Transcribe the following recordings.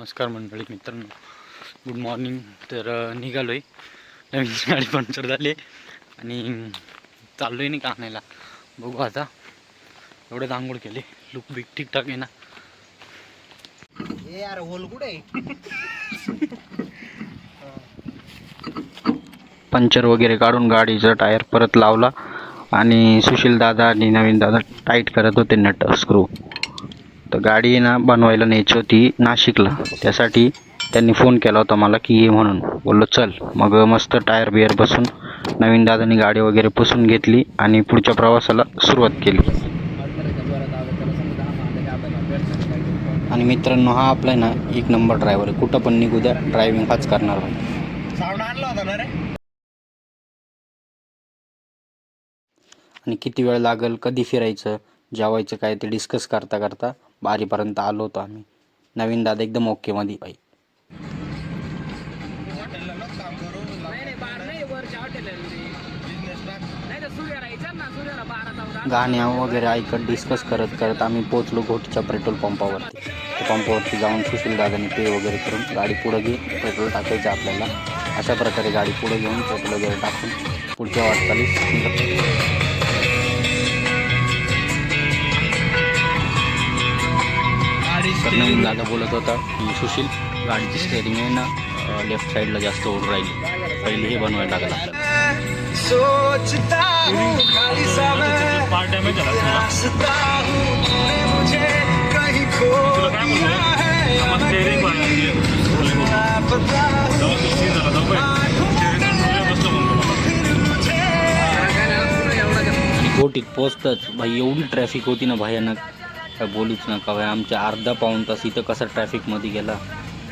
नमस्कार मंडळी मित्रांनो, गुड मॉर्निंग. तर निघालो आहे. नवीन गाडी पंक्चर झाली आणि चाललो आहे नाही का आणायला. बघू आता. एवढ्यात आंघोळ केली, लुक बिक ठीकठाक आहे ना. यार होल कुठे पंक्चर वगैरे काढून गाडीचा टायर परत लावला आणि सुशील दादा आणि नवीन दादा टाईट करत होते नट स्क्रू. तर गाडी ना बनवायला न्यायची होती नाशिकला, त्यासाठी त्यांनी फोन केला होता मला की ये म्हणून. बोललो चल. मग मस्त टायर बियर बसून नवीन दादानी गाडी वगैरे पुसून घेतली आणि पुढच्या प्रवासाला सुरुवात केली. आणि मित्रांनो, हा आपला ना एक नंबर ड्रायव्हर आहे. कुठं पण निघू द्या, ड्रायव्हिंग हाच करणार भाई. साऊंड आणला होता ना रे. आणि किती वेळ लागेल, कधी फिरायचं, जेवायचं काय ते डिस्कस करता करता बारीपर्यंत आलो होतो आम्ही. नवीन दादा एकदम ओके मध्ये भाई. गाण्या वगैरे ऐकत डिस्कस करत करत आम्ही पोहोचलो घोटीच्या पेट्रोल पंपावरती. त्या पंपावरती जाऊन सुशील दादाने पे वगैरे करून गाडी पुढे घे, पेट्रोल टाकायचं आपल्याला. अशा प्रकारे गाडी पुढे घेऊन पेट्रोल वगैरे टाकून पुढच्या वाटचालीस तर नवीन दादा बोलत होता की सुशील, गाडीची स्टेअरिंग आहे ना लेफ्ट साईडला जास्त ओढ राहिली, पहिले हे बनवायला लागला आपल्याला. घोटीत पोचताच भाई एवढी ट्रॅफिक होती ना भयानक, काय बोलूच नका भाई. आमच्या अर्धा पाऊण तास इथं कसा ट्रॅफिकमध्ये गेला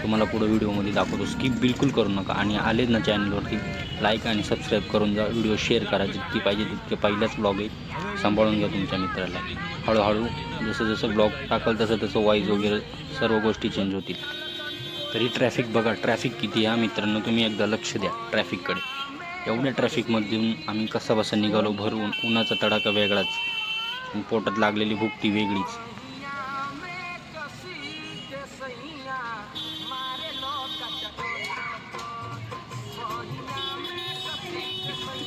तुम्हाला पुढे व्हिडिओमध्ये दाखवतो. स्किप बिलकुल करू नका. आणि आले ना चॅनलवरती लाईक आणि सबस्क्राईब करून जा. व्हिडिओ शेअर करा जितकी पाहिजे तितके. पहिलाच ब्लॉग आहे, सांभाळून घ्या तुमच्या मित्राला. हळूहळू जसं जसं ब्लॉग टाकल तसं तसं वाईज वगैरे सर्व गोष्टी चेंज होतील. तरी ट्रॅफिक बघा, ट्रॅफिक किती आहे मित्रांनो, तुम्ही एकदा लक्ष द्या ट्रॅफिककडे. एवढ्या ट्रॅफिकमधून आम्ही कसा बसा निघालो भरून. उन्हाचा तडाखा वेगळाच, पोटात लागलेली भूक ती वेगळीच.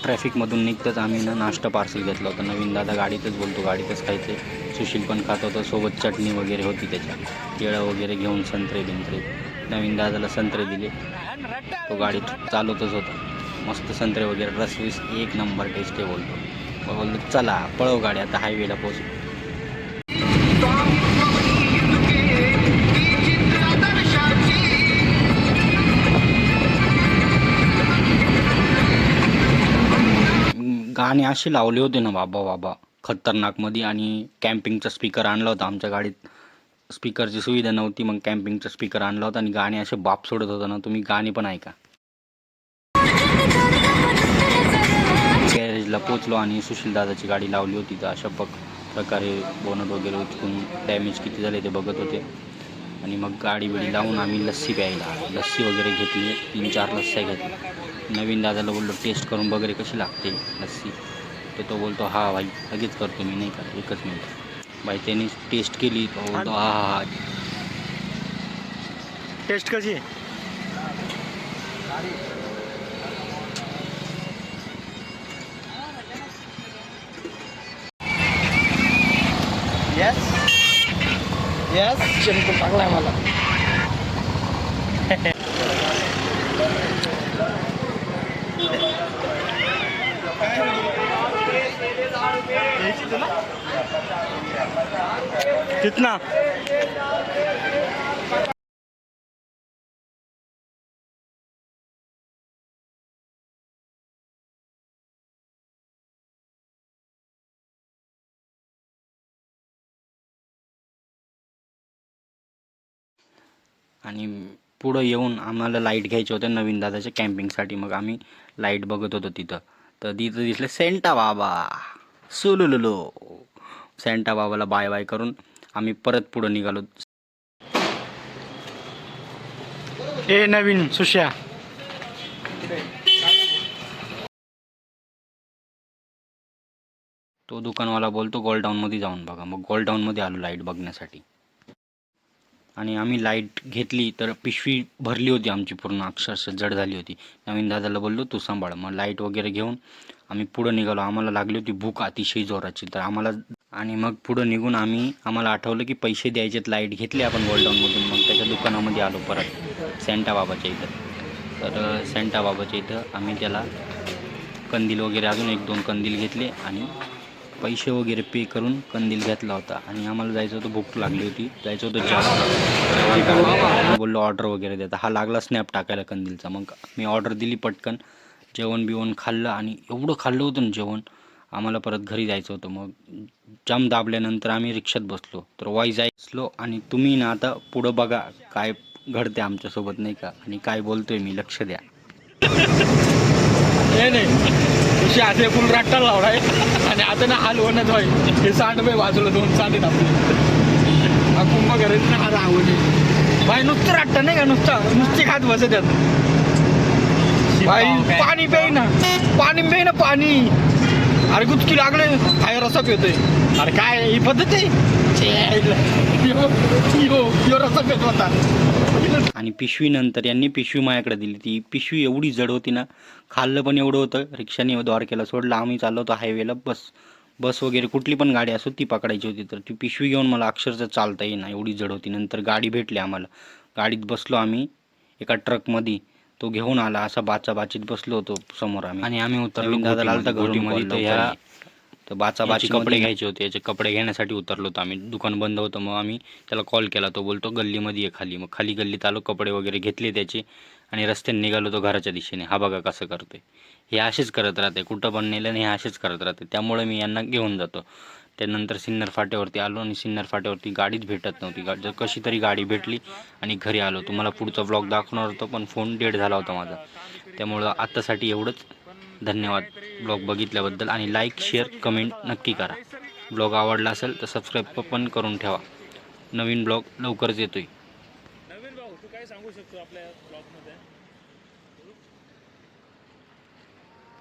ट्रॅफिकमधून निघताच आम्ही ना नाश्ता पार्सल घेतला होता. नवीन दादा गाडीतच बोलतो गाडीतच खायचे. सुशील पण खात होतं, सोबत चटणी वगैरे होती त्याच्या. केळं वगैरे घेऊन संत्रे बिंत्रे. नवीन दादाला संत्रे दिले, तो गाडीत चालवतच होता. मस्त संत्रे वगैरे, रसवीस एक नंबर टेस्ट आहे बोलतो. बोलतो चला पळव गाडी आता, हायवेला पोहोचू. गाणे असे लावले होते ना बाबा बाबा खतरनाकमध्ये. आणि कॅम्पिंगचा स्पीकर आणला होता आमच्या गाडीत. स्पीकरची सुविधा नव्हती, मग कॅम्पिंगचा स्पीकर आणला होता आणि गाणे असे बाप सोडत होता ना, तुम्ही गाणे पण ऐका. गॅरेजला पोचलो आणि सुशील दादाची गाडी लावली होती. तर अशा प्रकारे बोनट वगैरे उचकून डॅमेज किती झाले ते बघत होते. आणि मग गाडी बिडी लावून आम्ही लस्सी प्यायला, लस्सी वगैरे घेतली. 3-4 लस्स्या घेतल्या. नवीन दादाला बोललो टेस्ट करून वगैरे कशी लागते लस्सी. तर तो बोलतो हा भाई लगेच करतो मी, नाही का, एकच मिनिट. भाई त्यांनी टेस्ट केली, तो बोलतो हा हा हा. टेस्ट कशी आहे? यस यस, चमकून टाकलाय मला. कितना? आणि पुढं येऊन आम्हाला लाईट घ्यायचे होते नवीन दादाच्या कॅम्पिंगसाठी. मग आम्ही लाईट बघत होतो तिथं. तर तिथं दिसले सेंटा बाबा, सुलुलुलो. सेंटा बाबाला बाय बाय करून आम्ही परत पुढं निघालो. हे नवीन सुश्या. तो दुकानवाला बोलतो गोल्ड टाऊनमध्ये जाऊन बघा. मग गोल्ड टाऊनमध्ये आलो लाईट बघण्यासाठी. आणि आम्ही लाईट घेतली तर पिशवी भरली होती आमची पूर्ण, अक्षरशः जड झाली होती. नवीन दादाला बोललो तू सांभाळ. मग लाईट वगैरे घेऊन आम्ही पुढं निघालो. आम्हाला लागली होती भूक अतिशय जोराची, तर आणि मग पुढं निघून आम्हाला आठवलं की पैसे द्यायचेत. लाईट घेतली आपण गोल्डाऊनमधून. मग त्याच्या दुकानामध्ये आलो परत सेंटा बाबाच्या इथं. तर सेंटा बाबाच्या इथं आम्ही त्याला कंदील वगैरे अजून 1-2 कंदील घेतले आणि पैसे वगैरे पे करून कंदील घेतला होता. आणि आम्हाला जायचं होतं, भूक लागली होती, जायचं होतं जास्त. बोललो ऑर्डर वगैरे देता. हा लागला स्नॅप टाकायला कंदीलचा. मग मी ऑर्डर दिली पटकन, जेवण बिवण खाल्लं आणि एवढं खाल्लं होतं ना जेवण, आम्हाला परत घरी जायचं होतं. मग जाम दाबल्यानंतर आम्ही रिक्षात बसलो. तर वाई जायचलो. आणि तुम्ही ना आता पुढं बघा काय घडते आमच्यासोबत नाही का, आणि काय बोलतोय मी, लक्ष द्या. नाही तुझी आधी फुल राट्टा लावलाय आणि आता ना हाल होणं होय. हे सांडबे वाजवलं 2 सांडेत आपले कुंभ घरात ना हात आवडले भाई. नुसतं राट्टा नाही का, नुसती खात बसत यात भाई. पाणी पे ना पाणी. अरे गुचकी लागले काय रसा पितोय. अरे काय ही पद्धत आहे. यो रसा पित होता. आणि पिशवीनंतर यांनी पिशवी माझ्याकडे दिली. ती पिशवी एवढी जड होती ना, खाल्लं पण एवढं होतं. रिक्षाने द्वारकेला सोडलं. आम्ही चाललो होतो हायवेला. बस वगैरे कुठली पण गाडी असो ती पकडायची होती. तर ती पिशवी घेऊन मला अक्षरशः चालता येईना, एवढी जड होती. नंतर गाडी भेटली आम्हाला. गाडीत बसलो आम्ही एका ट्रकमध्ये. तो घेऊन आला. असा बाचाबाचीत बसलो होतो समोर आम्ही. आणि आम्ही उतरलो. दादा आलता घोटीमध्ये. तर बाचाबाची कपडे घ्यायचे होते. याचे कपडे घेण्यासाठी उतरलो होतो आम्ही. दुकान बंद होतं. मग आम्ही त्याला कॉल केला. तो बोलतो गल्लीमध्ये ये खाली. मग खाली गल्लीत आलो. कपडे वगैरे घेतले त्याचे आणि रस्त्याने निघालो तो घराच्या दिशेने. हा बघा कसं करतोय. हे असेच करत राहते, कुठं पण नेलं आणि हे असेच करत राहते. त्यामुळे मी यांना घेऊन जातो. त्यानंतर सिन्नर फाट्यावरती आलो आणि सिन्नर फाट्यावरती गाडीच भेटत नव्हती. कशी तरी गाडी भेटली आणि घरी आलो. तुम्हाला पुढचा व्लॉग दाखवणार होतो पण फोन डेड झाला होता माझा. त्यामुळं आत्तासाठी एवढंच. धन्यवाद ब्लॉग बघितल्याबद्दल. आणि लाईक शेअर कमेंट नक्की करा. ब्लॉग आवडला असेल तर सबस्क्राईब पण करून ठेवा. नवीन ब्लॉग लवकरच येतोय. नवीन भाऊ तू काय सांगू शकतो आपल्या ब्लॉगमध्ये?